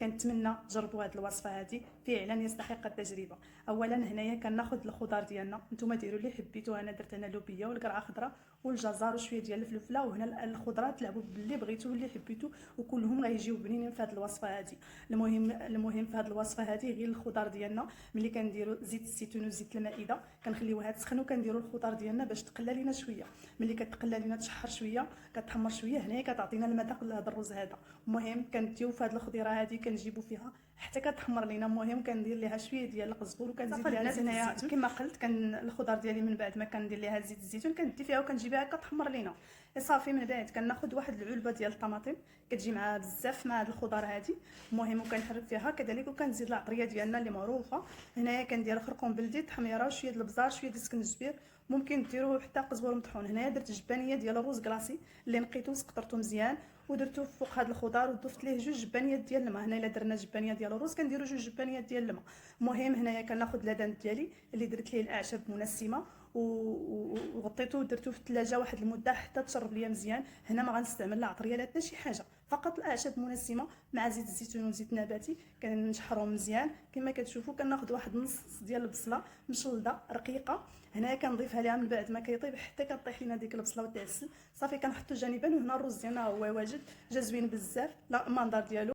كنتمنى تجربوا هذه الوصفه هذه، فعلا يستحق التجربه. اولا هنايا كناخذ الخضار ديالنا، نتوما ديروا اللي حبيتوا، انا درت انا لوبيا والقرعه خضراء والجزر وشويه ديال الفلفله، وهنا الخضرات تلعبوا باللي بغيتوا واللي حبيتوا، وكلهم غيجيو بنينين في هذه الوصفه هذه. المهم في هذه الوصفه هذه غير الخضار ديالنا، ملي كنديروا زيت الزيتون وزيت المائده كنخليوها تسخن، وكنديروا الخضار ديالنا باش تقلى لينا شويه. ملي كتقلى لينا تشحر شويه كتحمر شويه، هنايا كتعطينا المذاق لهذا الرز هذا. المهم كنديو في هذه الخضيره هذه كنجيبوا فيها حتى كتحمر لينا. المهم كندير ليها شويه ديال القزبور وكنزيد ليها زيت الزيتون. كما قلت كان الخضار ديالي من بعد ما كندير ليها زيت الزيتون كندي فيها وكنجيبها كتحمر لينا صافي. من بعد كناخذ واحد العلبه ديال الطماطم كتجي معها بزاف مع هاد الخضار هذه. المهم وكنحرك فيها كذلك، وكنزيد العطريه ديالنا اللي معروفه. هنايا كندير خرقوم بلدي، تحميره، وشويه البزار، شويه ديال السكنجبير، ممكن ديروا حتى قزبر مطحون. هنايا درت جبانيه ديال الرز كلاصي اللي نقيتو وسقطرته مزيان ودرتو فوق هذا الخضار، وضفت ليه جوج جبانيات ديال الماء. هنا الا درنا جبانيه ديال الرز كنديروا جوج جبانيات ديال الماء. المهم هنايا كناخذ اللدان ديالي اللي درت ليه الاعشاب منسمه وغطيته ودرتو في الثلاجه واحد المده حتى تشرب ليا مزيان. هنا ما غنستعمل لا عطريه لا حتى شي حاجه، فقط الاعشاب منسمه مع زيت الزيتون وزيت نباتي كنشحرهم مزيان. كما كتشوفوا كناخذ واحد نص ديال البصله مشلده رقيقه، هنايا كنضيفها ليها من بعد ما كيطيب حتى كطيح لينا ديك البصله وتعسل صافي. كنحطو جانبا، وهنا الرز ديالنا هو واجد، جا زوين بزاف. لا المنظر ديالو